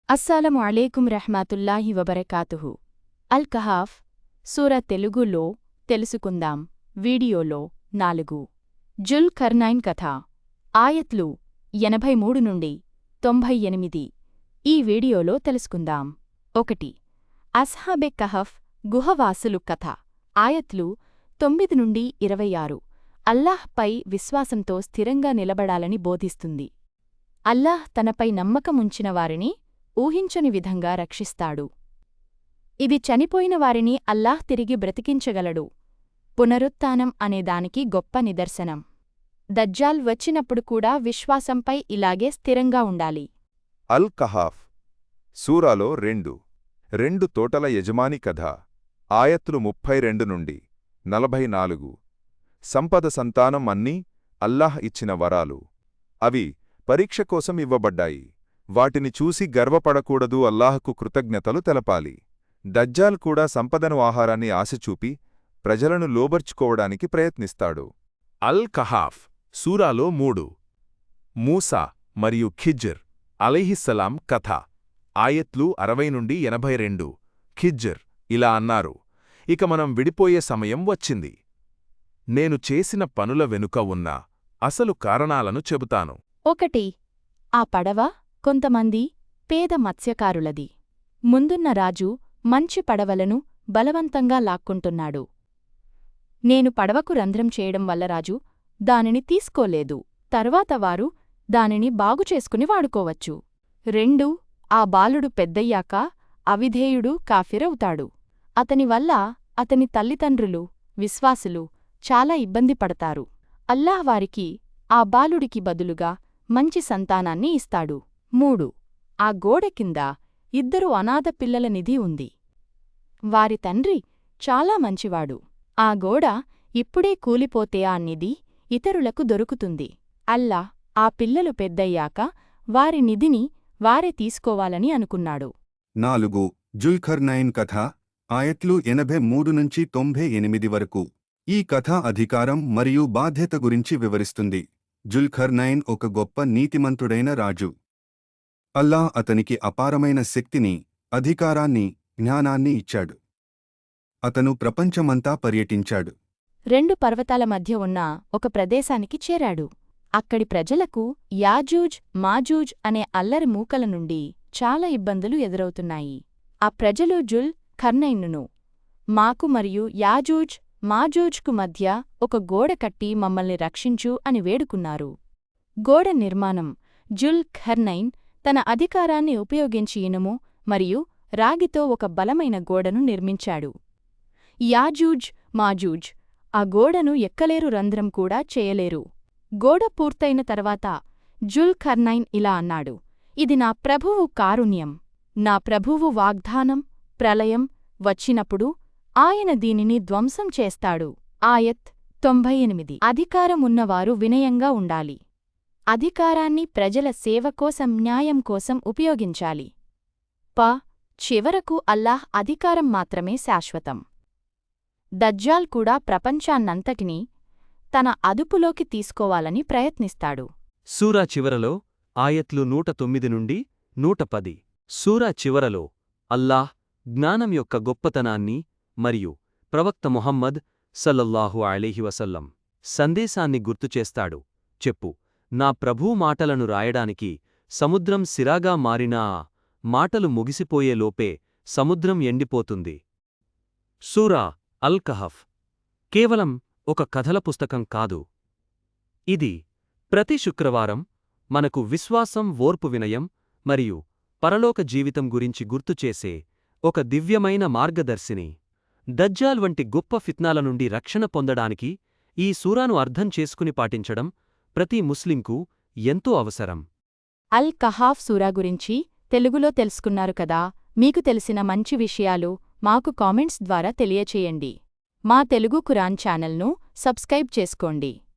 అస్సలాము అలైకుం రహ్మతుల్లాహి వబరకాతుహు. అల్ కహాఫ్ సూర తెలుగులో తెలుసుకుందాం. వీడియోలో 4 జుల్ కర్నైన్ కథ. ఆయత్లు 83 నుండి 98. ఈ వీడియోలో తెలుసుకుందాం. 1. అస్హాబె కహఫ్ గుహవాసులు కథ. ఆయత్లు 9 నుండి 26. అల్లాహ్పై విశ్వాసంతో స్థిరంగా నిలబడాలని బోధిస్తుంది. అల్లాహ్ తనపై నమ్మకముంచిన వారిని ఊహించని విధంగా రక్షిస్తాడు. ఇది చనిపోయిన వారిని అల్లాహ్ తిరిగి బ్రతికించగలడు. పునరుత్థానం అనేదానికి గొప్ప నిదర్శనం. దజ్జాల్ వచ్చినప్పుడు కూడా విశ్వాసంపై ఇలాగే స్థిరంగా ఉండాలి. అల్ కహాఫ్ సూరాలో 2 తోటల యజమాని కథ. ఆయత్లు 32 నుండి 44. సంపద సంతానం అన్నీ అల్లాహ్ ఇచ్చిన వరాలు. అవి పరీక్ష కోసం ఇవ్వబడ్డాయి. వాటిని చూసి గర్వపడకూడదు, అల్లాహకు కృతజ్ఞతలు తెలపాలి. దజ్జాల్ కూడా సంపదను ఆహారాన్ని ఆశచూపి ప్రజలను లోబర్చుకోవడానికి ప్రయత్నిస్తాడు. అల్ కహాఫ్ సూరాలో 3. మూసా మరియు ఖిజ్ర్ అలైహిస్సలాం కథ. ఆయత్లు 60 నుండి 82. ఖిజ్ర్ ఇలా అన్నారు: ఇక మనం విడిపోయే సమయం వచ్చింది. నేను చేసిన పనుల వెనుక ఉన్న అసలు కారణాలను చెబుతాను. 1. ఆ పడవ కొంతమంది పేద మత్స్యకారులది. ముందున్న రాజు మంచి పడవలను బలవంతంగా లాక్కుంటున్నాడు. నేను పడవకు రంధ్రం చేయడం వల్ల రాజు దానిని తీసుకోలేదు. తరువాత వారు దానిని బాగుచేసుకుని వాడుకోవచ్చు. 2. ఆ బాలుడు పెద్దయ్యాక అవిధేయుడు కాఫిరవుతాడు. అతని వల్ల అతని తల్లిదండ్రులు విశ్వాసులు చాలా ఇబ్బంది పడతారు. అల్లాహ్ వారికి ఆ బాలుడికి బదులుగా మంచి సంతానాన్ని ఇస్తాడు. 3. ఆ గోడ కింద 2 అనాథ పిల్లల నిధి ఉంది. వారి తండ్రి చాలా మంచివాడు. ఆ గోడ ఇప్పుడే కూలిపోతే ఆ నిధి ఇతరులకు దొరుకుతుంది. అల్లాహ్ ఆ పిల్లలు పెద్దయ్యాక వారి నిధిని వారే తీసుకోవాలని అనుకున్నాడు. 4. జుల్కర్నైన్ కథ. ఆయత్లు 83 నుంచి 98 వరకు. ఈ కథ అధికారం మరియు బాధ్యత గురించి వివరిస్తుంది. జుల్కర్నైన్ ఒక గొప్ప నీతిమంతుడైన రాజు. అల్లాహ్ అతనికి అపారమైన శక్తిని, అధికారాన్ని, జ్ఞానాన్ని ఇచ్చాడు. అతను ప్రపంచమంతా పర్యటించాడు. 2 పర్వతాల మధ్య ఉన్న ఒక ప్రదేశానికి చేరాడు. అక్కడి ప్రజలకు యాజూజ్ మాజూజ్ అనే అల్లరి మూకల నుండి చాలా ఇబ్బందులు ఎదురవుతున్నాయి. ఆ ప్రజలు జుల్ కర్నైన్ను మాకు మరియు యాజూజ్ మాజూజ్కు మధ్య ఒక గోడ కట్టి మమ్మల్ని రక్షించు అని వేడుకున్నారు. గోడ నిర్మాణం. జుల్ కర్నైన్ తన అధికారాన్ని ఉపయోగించి ఇనుము మరియు రాగితో ఒక బలమైన గోడను నిర్మించాడు. యాజూజ్ మాజూజ్ ఆ గోడను ఎక్కలేరు, రంధ్రం కూడా చేయలేరు. గోడ పూర్తయిన తర్వాత జుల్ కర్నైన్ ఇలా అన్నాడు: ఇది నా ప్రభువు కారుణ్యం. నా ప్రభువు వాగ్దానం. ప్రళయం వచ్చినప్పుడు ఆయన దీనిని ధ్వంసం చేస్తాడు. ఆయత్ 98. అధికారమున్నవారు వినయంగా ఉండాలి. అధికారాన్ని ప్రజల సేవ కోసం, న్యాయం కోసం ఉపయోగించాలి. చివరకు అల్లాహ్ అధికారం మాత్రమే శాశ్వతం. దజ్జాల్ కూడా ప్రపంచాన్నంతటినీ తన అదుపులోకి తీసుకోవాలని ప్రయత్నిస్తాడు. సూరా చివరలో ఆయత్లు 109 నుండి 110. సూరా చివరలో అల్లాహ్ జ్ఞానం యొక్క గొప్పతనాన్ని మరియు ప్రవక్త ముహమ్మద్ సల్లల్లాహు అలైహి వసల్లం సందేశాన్ని గుర్తుచేస్తాడు. చెప్పు, నా ప్రభూ మాటలను రాయడానికి సముద్రం సిరాగా మారినా ఆ మాటలు ముగిసిపోయేలోపే సముద్రం ఎండిపోతుంది. సూరా అల్ కహఫ్ కేవలం ఒక కథల పుస్తకం కాదు. ఇది ప్రతి శుక్రవారం మనకు విశ్వాసం, ఓర్పు, వినయం మరియు పరలోక జీవితం గురించి గుర్తుచేసే ఒక దివ్యమైన మార్గదర్శిని. దజ్జాల్ వంటి గొప్ప ఫిత్నాల నుండి రక్షణ పొందడానికి ఈ సూరాను అర్థం చేసుకుని పాటించడం ప్రతి ముస్లింకు ఎంతో అవసరం. అల్ కహాఫ్ సూరా గురించి తెలుగులో తెలుసుకున్నారు కదా. మీకు తెలిసిన మంచి విషయాలు మాకు కామెంట్స్ ద్వారా తెలియచేయండి. మా తెలుగు ఖురాన్ ఛానల్ను సబ్స్క్రైబ్ చేసుకోండి.